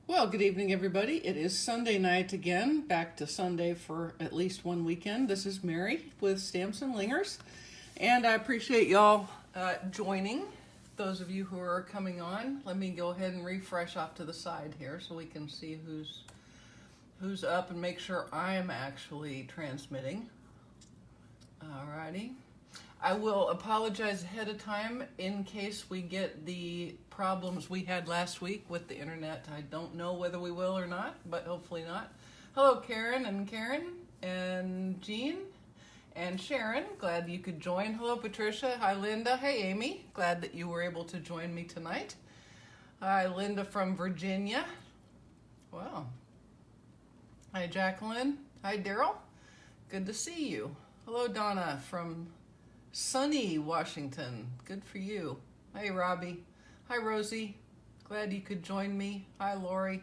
Well, good evening, everybody. It is Sunday night again, back to Sunday for at least one weekend. This is Mary with Stamps-N-Lingers, and I appreciate y'all joining. Those of you who are coming on, let me go ahead and refresh off to the side here so we can see who's up and make sure I am actually transmitting. Alrighty. I will apologize ahead of time in case we get the problems we had last week with the internet. I don't know whether we will or not, but hopefully not. Hello, Karen and Jean and Sharon. Glad you could join. Hello, Patricia. Hi, Linda. Hey, Amy. Glad that you were able to join me tonight. Hi, Linda from Virginia. Wow. Hi, Jacqueline. Hi, Daryl. Good to see you. Hello, Donna from sunny Washington. Good for you. Hey, Robbie. Hi, Rosie. Glad you could join me. Hi, Lori.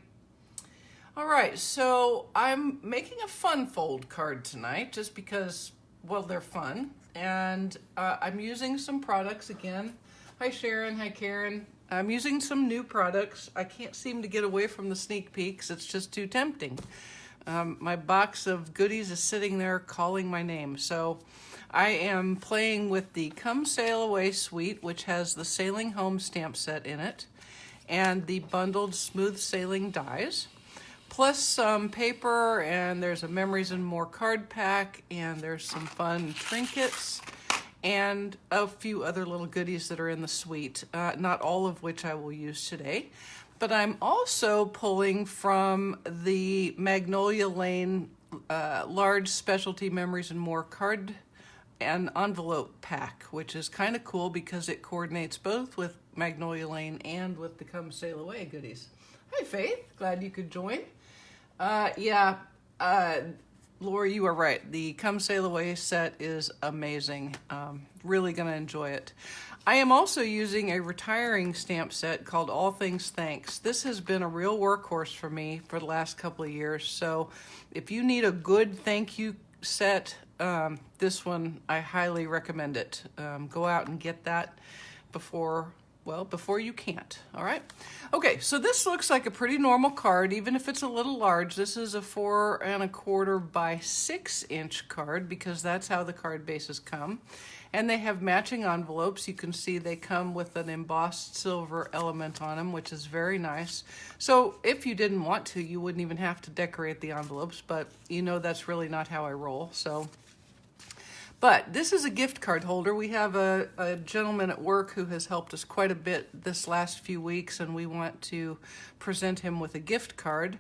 All right, so I'm making a fun fold card tonight just because, well, they're fun. And I'm using some products again. Hi, Sharon. Hi, Karen. I'm using some new products. I can't seem to get away from the sneak peeks. It's just too tempting. My box of goodies is sitting there calling my name. So I am playing with the Come Sail Away suite, which has the Sailing Home stamp set in it, and the bundled smooth sailing dies, plus some paper, and there's a Memories and More card pack, and there's some fun trinkets, and a few other little goodies that are in the suite, not all of which I will use today. But I'm also pulling from the Magnolia Lane large specialty Memories and More card and envelope pack, which is kind of cool because it coordinates both with Magnolia Lane and with the Come Sail Away goodies. Hi, Faith. Glad you could join. Lori, you are right. The Come Sail Away set is amazing. Really going to enjoy it. I am also using a retiring stamp set called All Things Thanks. This has been a real workhorse for me for the last couple of years. So if you need a good thank you set, this one, I highly recommend it. Go out and get that before you can't. All right. Okay, so this looks like a pretty normal card, even if it's a little large. This is a 4 1/4 by 6-inch card because that's how the card bases come. And they have matching envelopes. You can see they come with an embossed silver element on them, which is very nice. So if you didn't want to, you wouldn't even have to decorate the envelopes, but you know that's really not how I roll. But this is a gift card holder. We have a gentleman at work who has helped us quite a bit this last few weeks, and we want to present him with a gift card.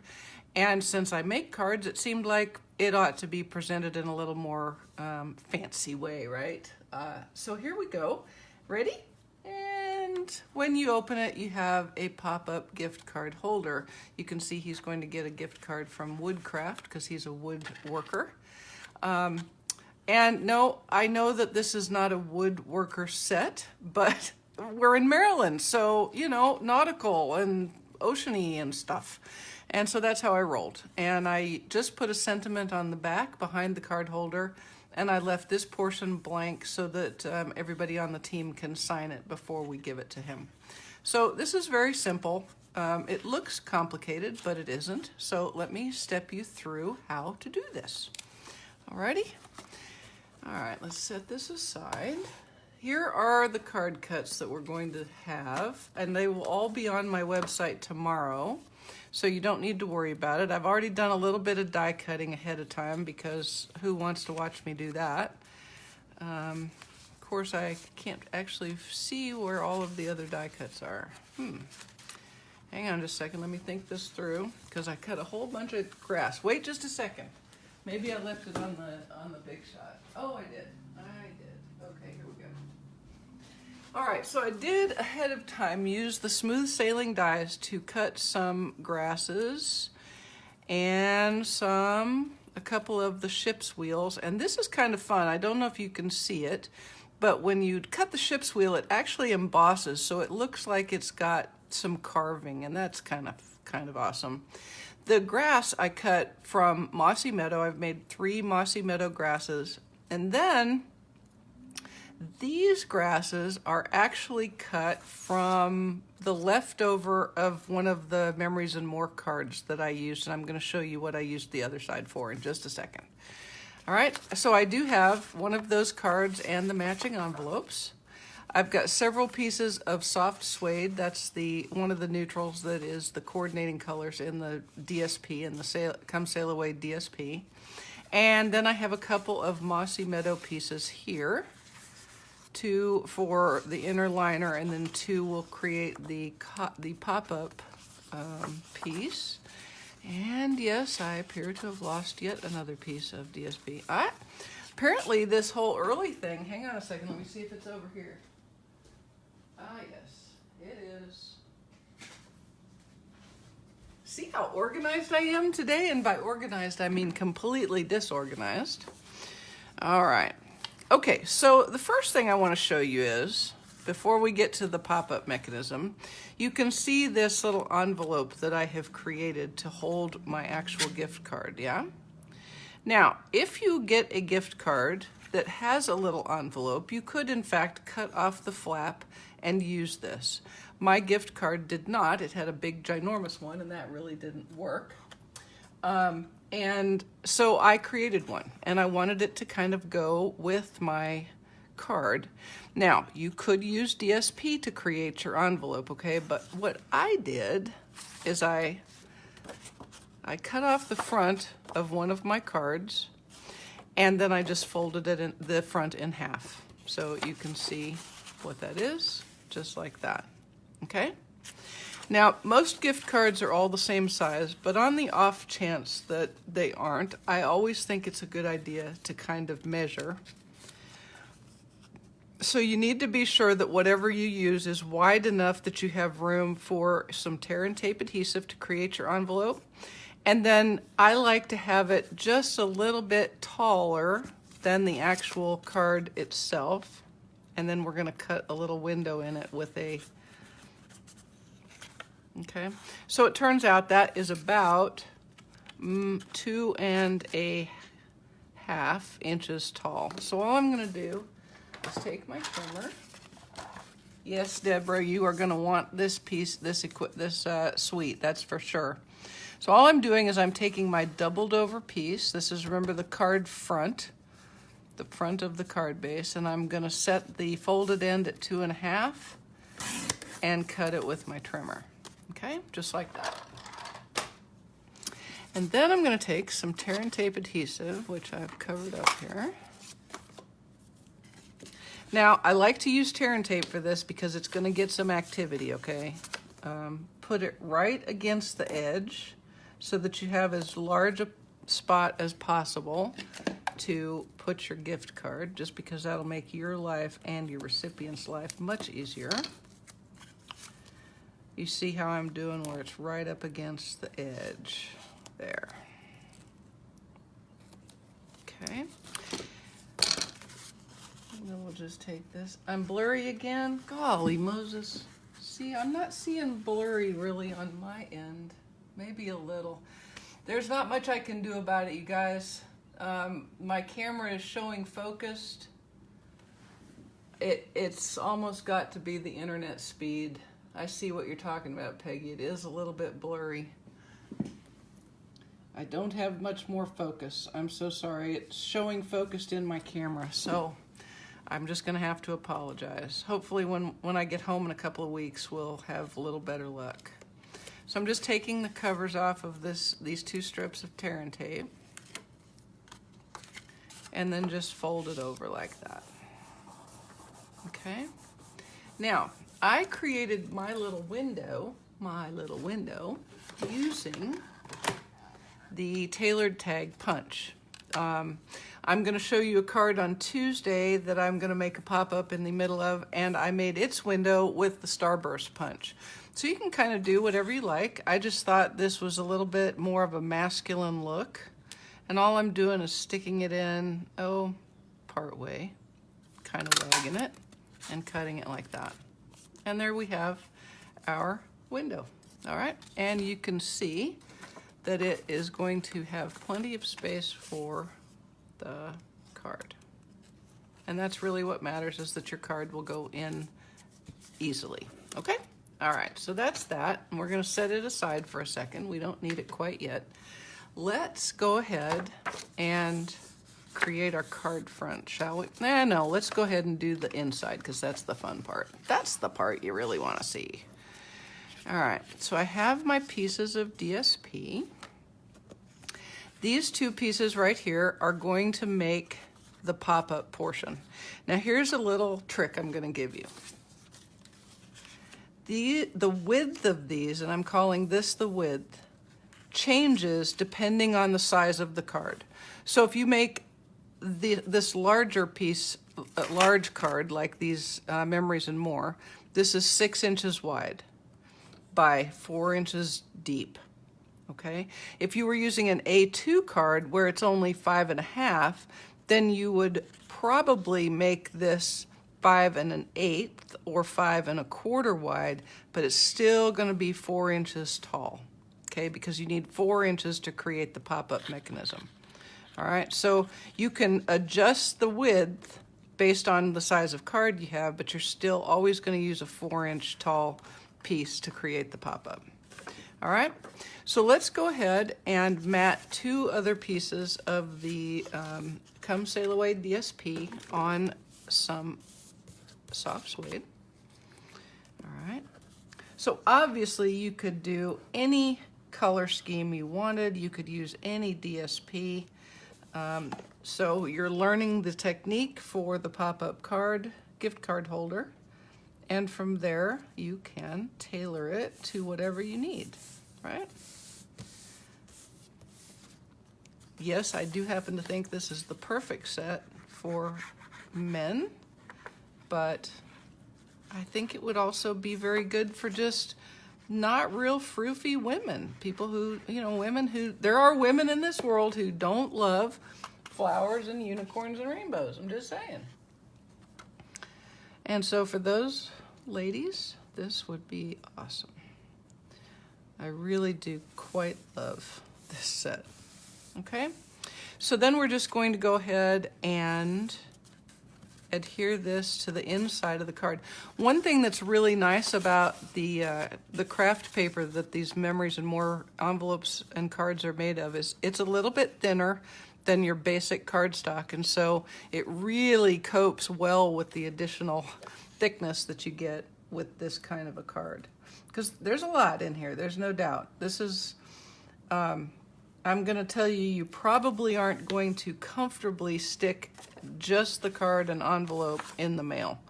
And since I make cards, it seemed like it ought to be presented in a little more fancy way, right? So here we go. Ready? And when you open it, you have a pop-up gift card holder. You can see he's going to get a gift card from Woodcraft because he's a woodworker. And no, I know that this is not a woodworker set, but we're in Maryland, so, you know, nautical and oceany and stuff. And so that's how I rolled. And I just put a sentiment on the back behind the card holder, and I left this portion blank so that everybody on the team can sign it before we give it to him. So this is very simple. It looks complicated, but it isn't. So let me step you through how to do this. Alrighty? All right, let's set this aside. Here are the card cuts that we're going to have, and they will all be on my website tomorrow, so you don't need to worry about it. I've already done a little bit of die cutting ahead of time because who wants to watch me do that? Of course, I can't actually see where all of the other die cuts are. Hang on just a second, let me think this through, because I cut a whole bunch of grass. Wait just a second. Maybe I left it on the big shot. Oh, I did. Okay, here we go. All right, so I did ahead of time use the smooth sailing dies to cut some grasses and a couple of the ship's wheels. And this is kind of fun. I don't know if you can see it, but when you cut the ship's wheel, it actually embosses, so it looks like it's got some carving, and that's kind of awesome. The grass I cut from Mossy Meadow. I've made 3 Mossy Meadow grasses. And then These grasses are actually cut from the leftover of one of the Memories and More cards that I used, and I'm going to show you what I used the other side for in just a second. All right, so I do have one of those cards and the matching envelopes. I've got several pieces of soft suede. That's one of the neutrals that is the coordinating colors in the DSP, in the Come Sail Away DSP. And then I have a couple of Mossy Meadow pieces here. 2 for the inner liner, and then 2 will create the pop-up piece. And yes, I appear to have lost yet another piece of DSP. Apparently this whole early thing, hang on a second, let me see if it's over here. Yes, it is. See how organized I am today? And by organized, I mean completely disorganized. All right. Okay, so the first thing I want to show you is, before we get to the pop-up mechanism, you can see this little envelope that I have created to hold my actual gift card, yeah? Now, if you get a gift card that has a little envelope, you could in fact cut off the flap and use this. My gift card did not. It had a big ginormous one, and that really didn't work. And so I created one, and I wanted it to kind of go with my card. Now, you could use DSP to create your envelope, okay? But what I did is I cut off the front of one of my cards, and then I just folded it in the front in half. So you can see what that is, just like that, okay? Now, most gift cards are all the same size, but on the off chance that they aren't, I always think it's a good idea to kind of measure. So you need to be sure that whatever you use is wide enough that you have room for some tear and tape adhesive to create your envelope. And then I like to have it just a little bit taller than the actual card itself. And then we're going to cut a little window in it with a... Okay, so it turns out that is about 2.5 inches tall. So all I'm going to do is take my trimmer. Yes, Deborah, you are going to want this piece, this suite, that's for sure. So all I'm doing is I'm taking my doubled over piece. This is, remember, the card front, the front of the card base, and I'm going to set the folded end at 2.5 and cut it with my trimmer. Okay, just like that. And then I'm going to take some tear and tape adhesive, which I've covered up here. Now, I like to use tear and tape for this because it's going to get some activity, okay? Put it right against the edge so that you have as large a spot as possible to put your gift card, just because that'll make your life and your recipient's life much easier. You see how I'm doing where it's right up against the edge there. Okay. And then we'll just take this. I'm blurry again. Golly Moses. See, I'm not seeing blurry really on my end. Maybe a little. There's not much I can do about it, you guys. My camera is showing focused. It's almost got to be the internet speed. I see what you're talking about, Peggy. It is a little bit blurry. I don't have much more focus. I'm so sorry. It's showing focused in my camera, so I'm just gonna have to apologize. Hopefully when I get home in a couple of weeks, we'll have a little better luck. So I'm just taking the covers off of these 2 strips of tear and tape, and then just fold it over like that. Okay? Now, I created my little window using the tailored tag punch. I'm going to show you a card on Tuesday that I'm going to make a pop-up in the middle of, and I made its window with the Starburst punch. So you can kind of do whatever you like. I just thought this was a little bit more of a masculine look, and all I'm doing is sticking it in, part way, kind of wagging it and cutting it like that. And there we have our window, all right? And you can see that it is going to have plenty of space for the card. And that's really what matters, is that your card will go in easily. Okay? All right, so that's that. And we're going to set it aside for a second. We don't need it quite yet. Let's go ahead and create our card front, shall we? No, let's go ahead and do the inside, because that's the fun part. That's the part you really want to see. All right, so I have my pieces of DSP. These two pieces right here are going to make the pop-up portion. Now here's a little trick I'm going to give you. The width of these, and I'm calling this the width, changes depending on the size of the card. So if you make this larger piece, a large card like these Memories and More, this is 6 inches wide by 4 inches deep. Okay, if you were using an A2 card where it's only 5.5, then you would probably make this 5 1/8 or 5 1/4 wide, but it's still going to be 4 inches tall. Okay, because you need 4 inches to create the pop-up mechanism. All right, so you can adjust the width based on the size of card you have, but you're still always going to use a 4-inch tall piece to create the pop-up. All right, so let's go ahead and mat 2 other pieces of the Come Sail Away DSP on some soft suede. All right, so obviously you could do any color scheme you wanted. You could use any DSP. So you're learning the technique for the pop-up card, gift card holder, and from there you can tailor it to whatever you need, right? Yes, I do happen to think this is the perfect set for men, but I think it would also be very good for just not real froofy women. People who, women who, there are women in this world who don't love flowers and unicorns and rainbows. I'm just saying. And so for those ladies, this would be awesome. I really do quite love this set. Okay, so then we're just going to go ahead and adhere this to the inside of the card. One thing that's really nice about the craft paper that these Memories and More envelopes and cards are made of is it's a little bit thinner than your basic cardstock, and so it really copes well with the additional thickness that you get with this kind of a card. Because there's a lot in here, there's no doubt. This is, I'm going to tell you, you probably aren't going to comfortably stick just the card and envelope in the mail.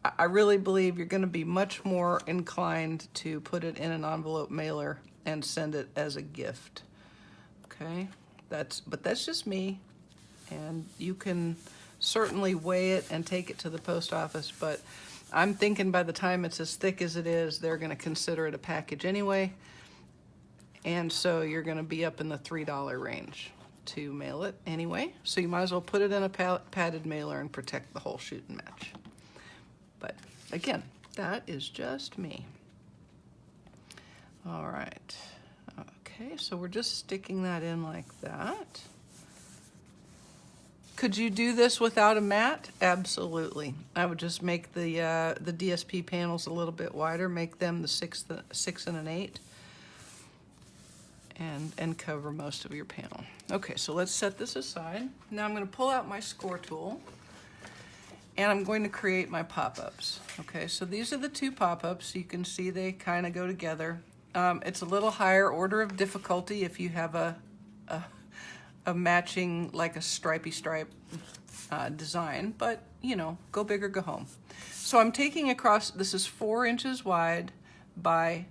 I really believe you're going to be much more inclined to put it in an envelope mailer and send it as a gift. Okay, but that's just me, and you can certainly weigh it and take it to the post office, but I'm thinking by the time it's as thick as it is, they're going to consider it a package anyway. And so you're going to be up in the $3 range to mail it anyway. So you might as well put it in a padded mailer and protect the whole shoot and match. But again, that is just me. All right. Okay, so we're just sticking that in like that. Could you do this without a mat? Absolutely. I would just make the DSP panels a little bit wider, make them the 6 1/8. And cover most of your panel. Okay, so let's set this aside. Now I'm going to pull out my score tool, and I'm going to create my pop-ups. Okay, so these are the 2 pop-ups. You can see they kind of go together. It's a little higher order of difficulty if you have a matching, like a stripy stripe design, but go big or go home. So I'm taking across, this is 4 inches wide by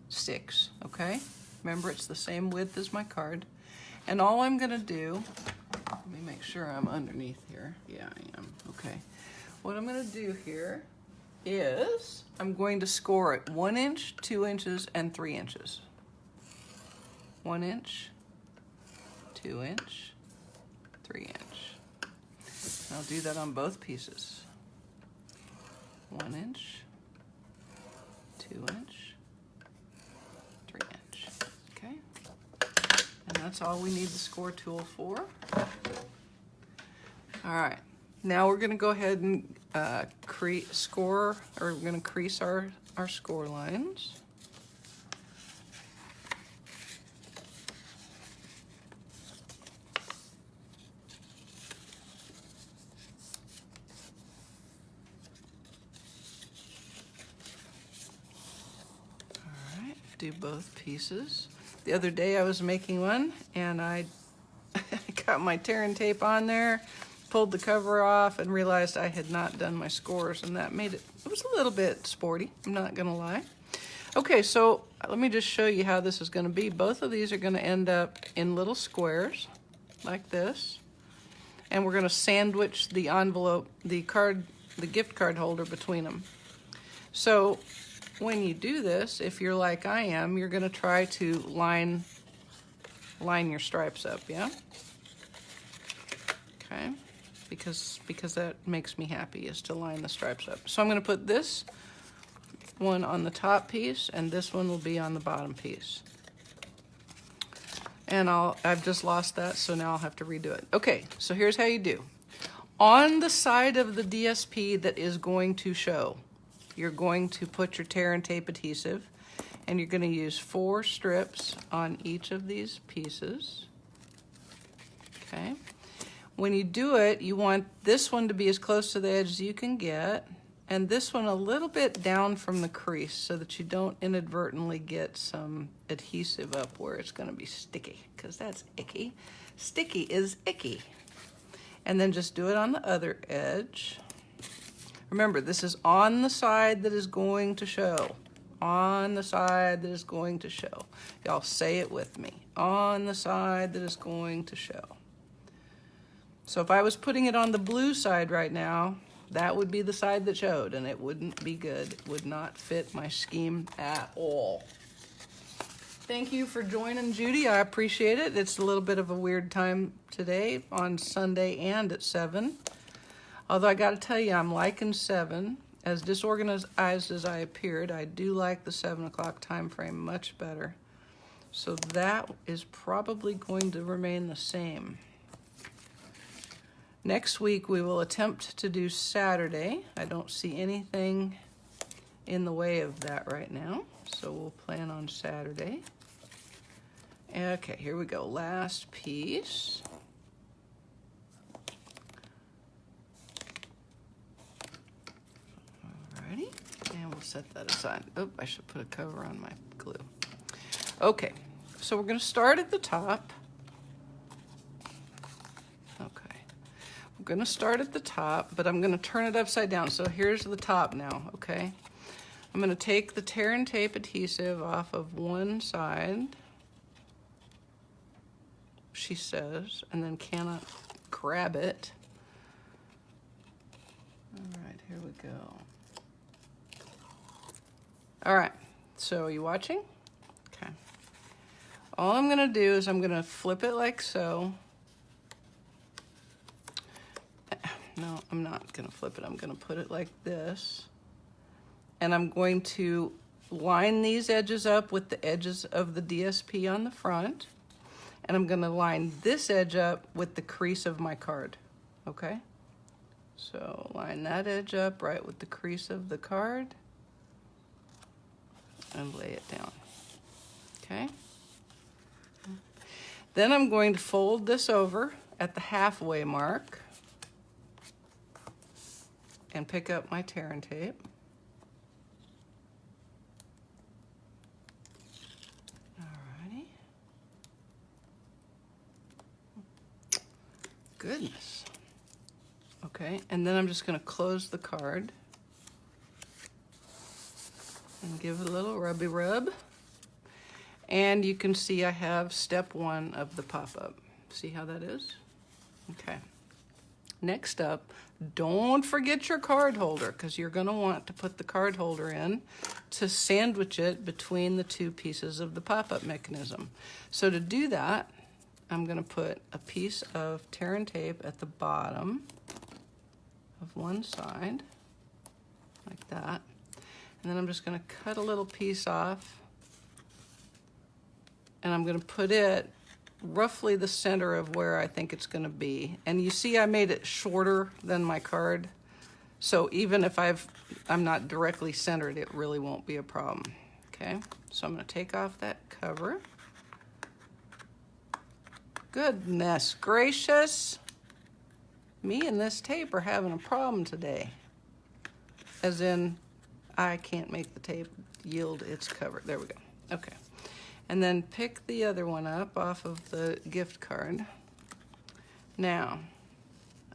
6, okay? Remember, it's the same width as my card. And all I'm gonna do, let me make sure I'm underneath here. Yeah, I am, okay. What I'm gonna do here is I'm going to score it 1 inch, 2 inches, and 3 inches. 1 inch, 2 inch, 3 inch. I'll do that on both pieces. 1 inch, 2 inch, 3 inch. Okay, and that's all we need the score tool for. All right, Now we're gonna go ahead and score, or we're gonna crease our score lines. Do both pieces. The other day I was making one and I got my tear and tape on there, pulled the cover off, and realized I had not done my scores, and that made it was a little bit sporty, I'm not gonna lie. Okay, so let me just show you how this is gonna be. Both of these are gonna end up in little squares like this, and we're gonna sandwich the envelope, the gift card holder between them. So when you do this, if you're like I am, you're gonna try to line your stripes up, yeah? Okay, because that makes me happy, is to line the stripes up. So I'm gonna put this one on the top piece, and this one will be on the bottom piece. And I've just lost that, so now I'll have to redo it. Okay, so here's how you do. On the side of the DSP that is going to show, you're going to put your tear and tape adhesive, and you're going to use 4 strips on each of these pieces. Okay. When you do it, you want this one to be as close to the edge as you can get, and this one a little bit down from the crease so that you don't inadvertently get some adhesive up where it's going to be sticky, because that's icky. Sticky is icky. And then just do it on the other edge. Remember, this is on the side that is going to show. On the side that is going to show. Y'all say it with me. On the side that is going to show. So if I was putting it on the blue side right now, that would be the side that showed, and it wouldn't be good. It would not fit my scheme at all. Thank you for joining, Judy. I appreciate it. It's a little bit of a weird time today on Sunday and at 7. Although I got to tell you, I'm liking 7. As disorganized as I appeared, I do like the 7 o'clock time frame much better. So that is probably going to remain the same. Next week we will attempt to do Saturday. I don't see anything in the way of that right now, so we'll plan on Saturday. Okay, here we go. Last piece. Alrighty, and we'll set that aside. Oh, I should put a cover on my glue. Okay, so we're going to start at the top. Okay, we're going to start at the top, but I'm going to turn it upside down. So here's the top now, okay? I'm going to take the tear and tape adhesive off of one side, she says, and then cannot grab it. All right, here we go. All right, so are you watching? Okay. All I'm gonna do is I'm gonna flip it like so. No, I'm not gonna flip it. I'm gonna put it like this. And I'm going to line these edges up with the edges of the DSP on the front. And I'm gonna line this edge up with the crease of my card, okay? So line that edge up right with the crease of the card and lay it down, okay? Then I'm going to fold this over at the halfway mark and pick up my tear and tape. Alrighty. Goodness. Okay, and then I'm just going to close the card and give it a little rubby rub. And you can see I have step 1 of the pop-up. See how that is? Okay. Next up, don't forget your card holder, because you're going to want to put the card holder in to sandwich it between the 2 pieces of the pop-up mechanism. So to do that, I'm going to put a piece of tear and tape at the bottom of one side, like that. And then I'm just going to cut a little piece off, and I'm going to put it roughly the center of where I think it's gonna be. And you see I made it shorter than my card. So even if I'm not directly centered, it really won't be a problem. Okay, so I'm gonna take off that cover. Goodness gracious. Me and this tape are having a problem today. As in, I can't make the tape yield its cover. There we go. Okay. And then pick the other one up off of the gift card. Now,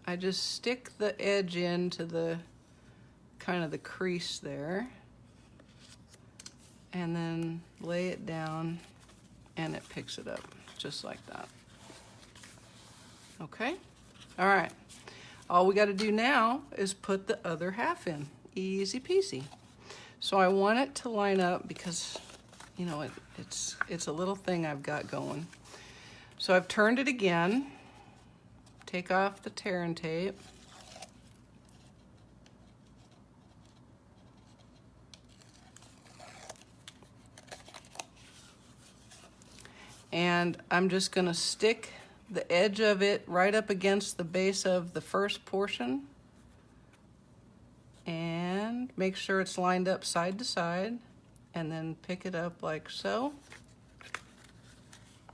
I just stick the edge into the kind of the crease there. And then lay it down and it picks it up just like that. Okay? All right. All we got to do now is put the other half in. Easy peasy. So I want it to line up because, you know, it's a little thing I've got going. So I've turned it again. Take off the tear and tape. And I'm just going to stick the edge of it right up against the base of the first portion and make sure it's lined up side to side, and then pick it up like so,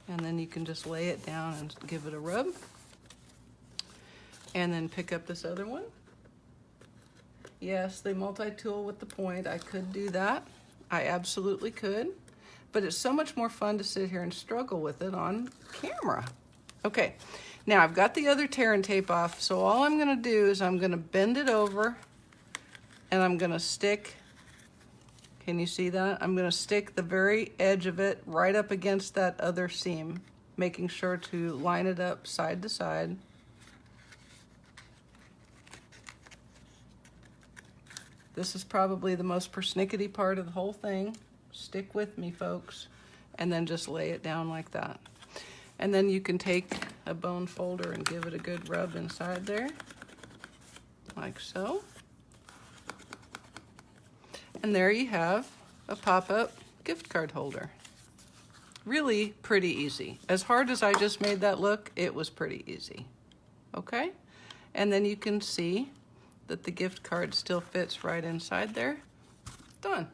and then you can just lay it down and give it a rub, and then pick up this other one. Yes, the multi-tool with the point, I could do that. I absolutely could, but it's so much more fun to sit here and struggle with it on camera. Okay, now I've got the other tear and tape off, so all I'm gonna do is I'm gonna bend it over and I'm gonna stick, can you see that? I'm gonna stick the very edge of it right up against that other seam, making sure to line it up side to side. This is probably the most persnickety part of the whole thing. Stick with me, folks. And then just lay it down like that. And then you can take a bone folder and give it a good rub inside there, like so. And there you have a pop-up gift card holder. Really pretty easy. As hard as I just made that look, it was pretty easy. Okay? And then you can see that the gift card still fits right inside there. Done.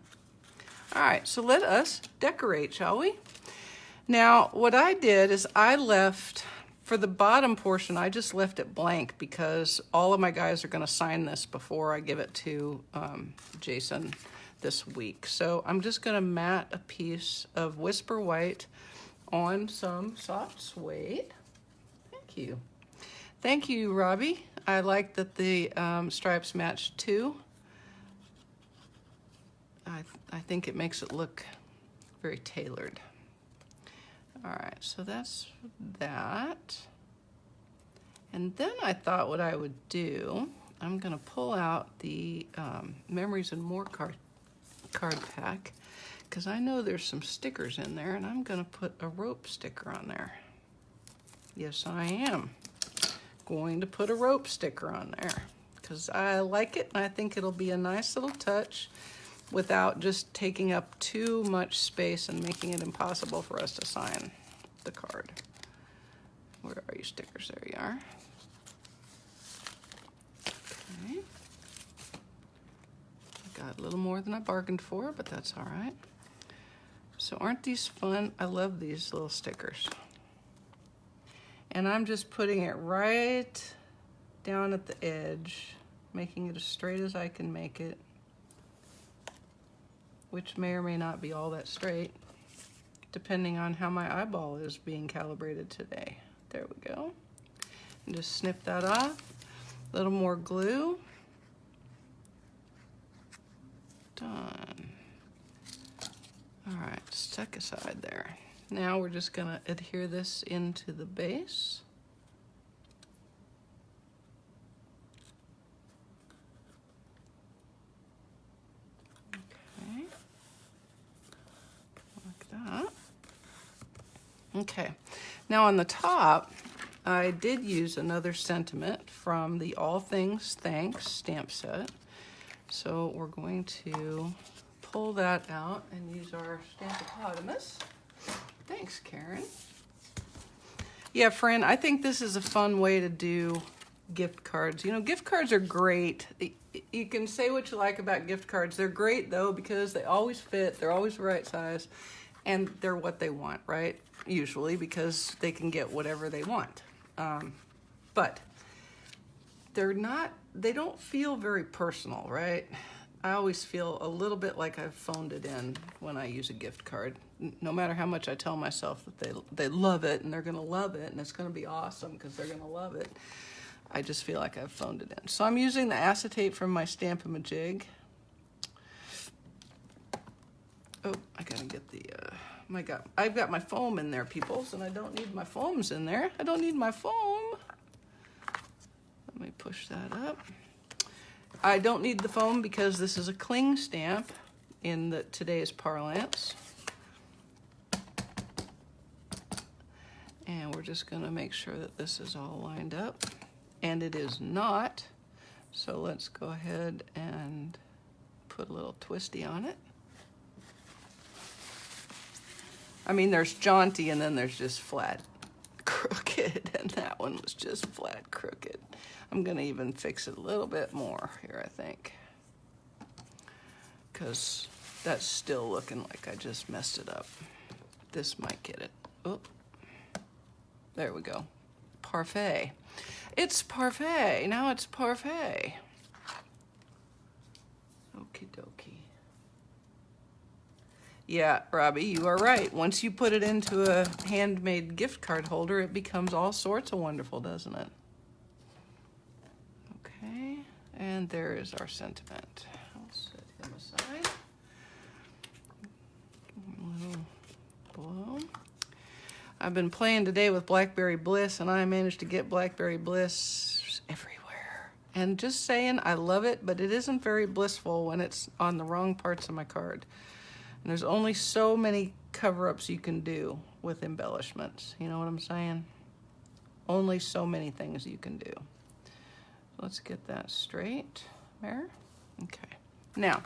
All right, so let us decorate, shall we? Now, what I did is I left, for the bottom portion, I just left it blank because all of my guys are gonna sign this before I give it to Jason this week. So I'm just gonna mat a piece of Whisper White on some soft suede. Thank you. Thank you, Robbie. I like that the stripes match too. I think it makes it look very tailored. All right, so that's that. And then I thought what I would do, I'm gonna pull out the Memories and More card pack, because I know there's some stickers in there, and I'm gonna put a rope sticker on there. Yes, I am going to put a rope sticker on there because I like it and I think it'll be a nice little touch without just taking up too much space and making it impossible for us to sign the card. Where are you stickers? There you are. Okay. Got a little more than I bargained for, but that's all right. So aren't these fun? I love these little stickers. And I'm just putting it right down at the edge, making it as straight as I can make it, which may or may not be all that straight, depending on how my eyeball is being calibrated today. There we go. And just snip that off. A little more glue. Done. All right, stuck aside there. Now we're just gonna adhere this into the base. Okay, like that. Okay, now on the top, I did use another sentiment from the All Things Thanks stamp set. So we're going to pull that out and use our Stamp-N-Lingers. Thanks, Karen. Yeah, friend, I think this is a fun way to do gift cards. You know, gift cards are great. You can say what you like about gift cards. They're great, though, because they always fit. They're always the right size. And they're what they want, right? Usually, because they can get whatever they want. But they don't feel very personal, right? I always feel a little bit like I've phoned it in when I use a gift card. No matter how much I tell myself that they love it and they're going to love it and it's going to be awesome because they're going to love it, I just feel like I've phoned it in. So I'm using the acetate from my Stamp-N-Majig. Oh, I got to get the... I've got my foam in there, peoples, and I don't need my foams in there. I don't need my foam. Let me push that up. I don't need the foam because this is a cling stamp in today's parlance. And we're just going to make sure that this is all lined up. And it is not. So let's go ahead and put a little twisty on it. I mean, there's jaunty and then there's just flat crooked, and that one was just flat crooked. I'm gonna even fix it a little bit more here, I think, because that's still looking like I just messed it up. This might get it. Oh, there we go. Parfait. It's parfait. Now it's parfait. Okie dokie. Yeah, Robbie, you are right. Once you put it into a handmade gift card holder, it becomes all sorts of wonderful, doesn't it? Okay, and there is our sentiment. I'll set him aside. A little blow. I've been playing today with Blackberry Bliss, and I managed to get Blackberry Bliss everywhere. And just saying, I love it, but it isn't very blissful when it's on the wrong parts of my card. And there's only so many cover-ups you can do with embellishments. You know what I'm saying? Only so many things you can do. Let's get that straight there. Okay. Now,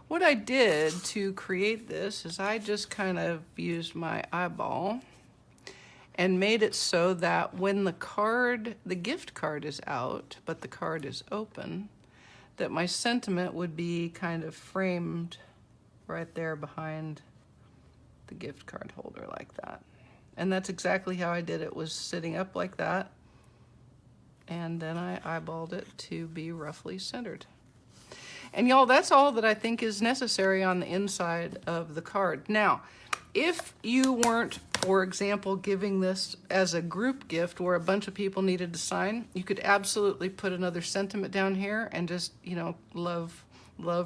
what I did to create this is I just kind of used my eyeball and made it so that when the gift card is out, but the card is open, that my sentiment would be kind of framed right there behind the gift card holder like that. And that's exactly how I did it, was sitting up like that. And then I eyeballed it to be roughly centered. And y'all, that's all that I think is necessary on the inside of the card. Now, if you weren't, for example, giving this as a group gift where a bunch of people needed to sign, you could absolutely put another sentiment down here and just, you know, love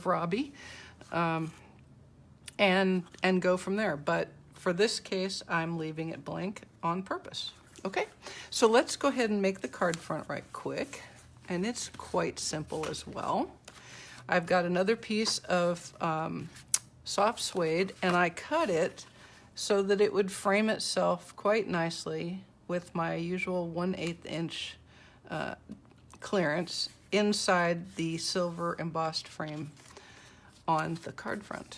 Robbie. And go from there. But for this case, I'm leaving it blank on purpose. Okay, so let's go ahead and make the card front right quick. And it's quite simple as well. I've got another piece of soft suede, and I cut it so that it would frame itself quite nicely with my usual 1/8 inch clearance inside the silver embossed frame on the card front.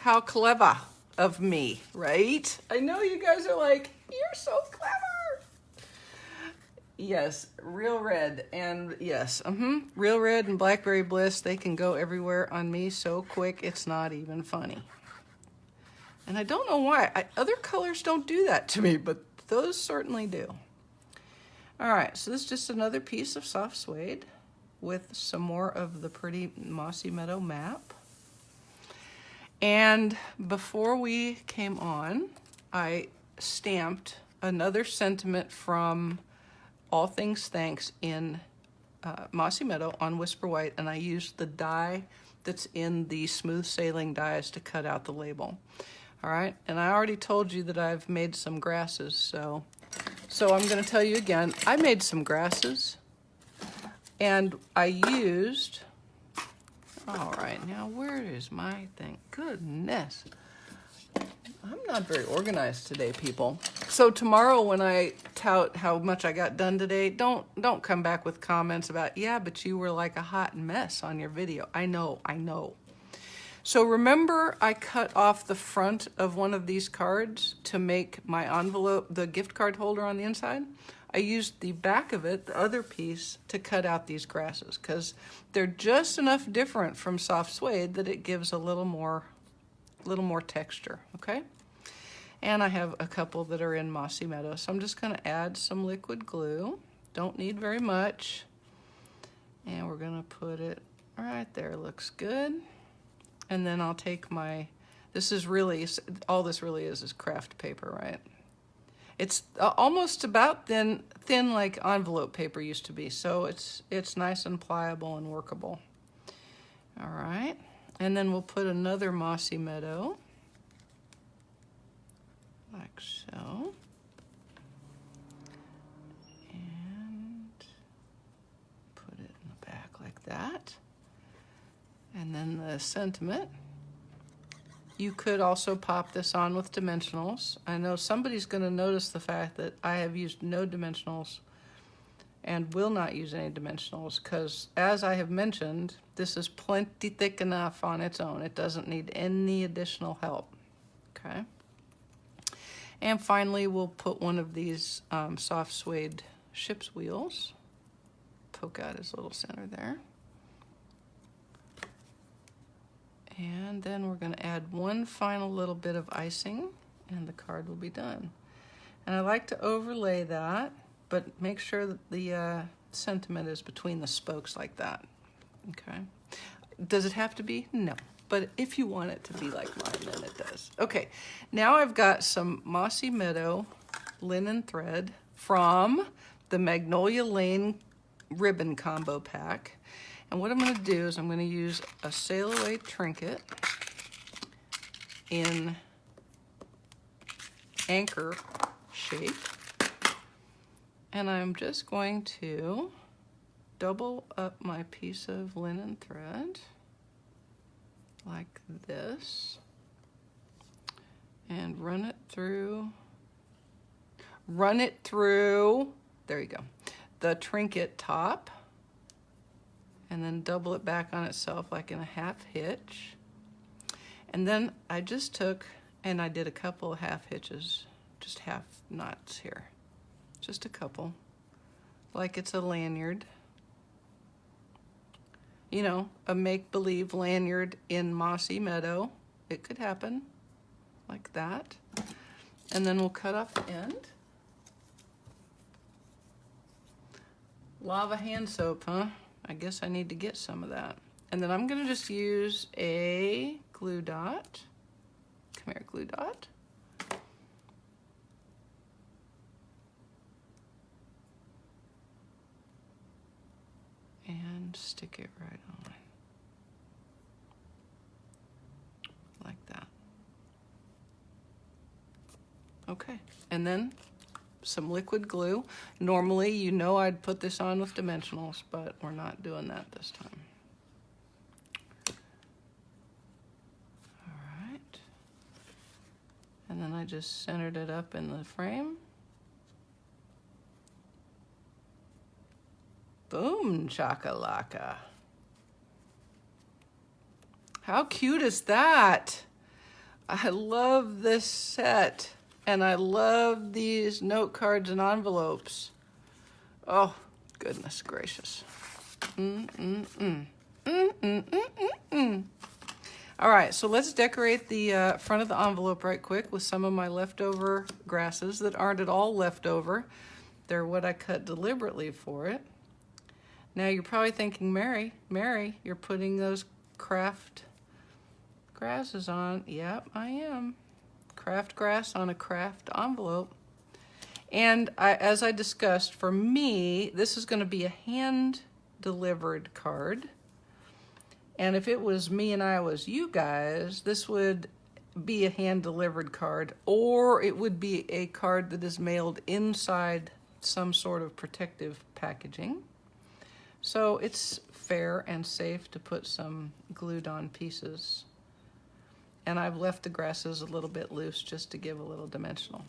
How clever of me, right? I know you guys are like, you're so clever. Yes, Real Red and yes, Real Red and Blackberry Bliss, they can go everywhere on me so quick it's not even funny. And I don't know why. Other colors don't do that to me, but those certainly do. All right, so this is just another piece of soft suede with some more of the pretty Mossy Meadow map. And before we came on, I stamped another sentiment from All Things Thanks in Mossy Meadow on Whisper White, and I used the die that's in the smooth sailing dies to cut out the label. All right, and I already told you that I've made some grasses, so I'm gonna tell you again, I made some grasses, and I used, all right, now where is my thing? Goodness. I'm not very organized today, people. So tomorrow when I tout how much I got done today, don't come back with comments about, yeah, but you were like a hot mess on your video. I know. So remember I cut off the front of one of these cards to make my envelope, the gift card holder on the inside? I used the back of it, the other piece, to cut out these grasses because they're just enough different from soft suede that it gives a little more texture, okay? And I have a couple that are in Mossy Meadow, so I'm just gonna add some liquid glue. Don't need very much. And we're gonna put it right there, looks good. And then I'll take my, this is really, all this really is craft paper, right? It's almost about thin like envelope paper used to be, so it's nice and pliable and workable. All right, and then we'll put another Mossy Meadow, like so. And put it in the back like that. And then the sentiment. You could also pop this on with dimensionals. I know somebody's going to notice the fact that I have used no dimensionals and will not use any dimensionals because, as I have mentioned, this is plenty thick enough on its own. It doesn't need any additional help, okay? And finally, we'll put one of these soft suede ship's wheels. Poke out his little center there. And then we're going to add one final little bit of icing and the card will be done. And I like to overlay that, but make sure that the sentiment is between the spokes like that. Okay. Does it have to be? No. But if you want it to be like mine, then it does. Okay. Now I've got some Mossy Meadow linen thread from the Magnolia Lane ribbon combo pack. And what I'm going to do is I'm going to use a sail away trinket in anchor shape. And I'm just going to double up my piece of linen thread like this and run it through, there you go, the trinket top. And then double it back on itself like in a half hitch. And then I just took and I did a couple of half hitches, just half knots here. Just a couple, like it's a lanyard. You know, a make-believe lanyard in Mossy Meadow. It could happen, like that. And then we'll cut off the end. Lava hand soap, huh? I guess I need to get some of that. And then I'm gonna just use a glue dot. Come here, glue dot. And stick it right on. Like that. Okay, and then some liquid glue. Normally, you know I'd put this on with dimensionals, but we're not doing that this time. All right. And then I just centered it up in the frame. Boom, chakalaka. How cute is that? I love this set. And I love these note cards and envelopes. Oh, goodness gracious. All right, so let's decorate the front of the envelope right quick with some of my leftover grasses that aren't at all leftover. They're what I cut deliberately for it. Now you're probably thinking, Mary, you're putting those craft grasses on. Yep, I am. Craft grass on a craft envelope. And as I discussed, for me, this is going to be a hand-delivered card. And if it was me and I was you guys, this would be a hand-delivered card, or it would be a card that is mailed inside some sort of protective packaging. So it's fair and safe to put some glued-on pieces. And I've left the grasses a little bit loose just to give a little dimensional.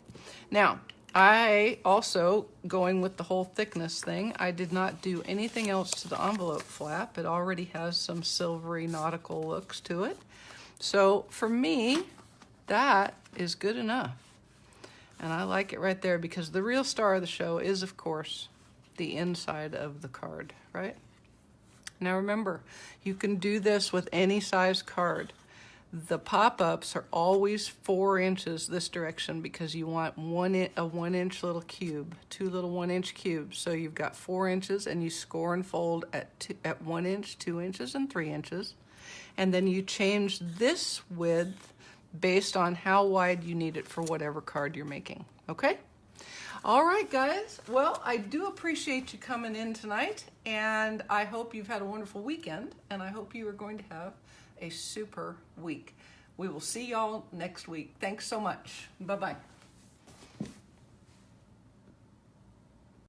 Now, I also, going with the whole thickness thing, I did not do anything else to the envelope flap. It already has some silvery nautical looks to it. So for me, that is good enough. And I like it right there because the real star of the show is, of course, the inside of the card, right? Now remember, you can do this with any size card. The pop-ups are always 4 inches this direction because you want a 1 inch little cube, 2 little 1 inch cubes. So you've got 4 inches and you score and fold at 1 inch, 2 inches, and 3 inches. And then you change this width based on how wide you need it for whatever card you're making, okay? All right, guys. Well, I do appreciate you coming in tonight, and I hope you've had a wonderful weekend, and I hope you are going to have a super week. We will see y'all next week. Thanks so much. Bye-bye.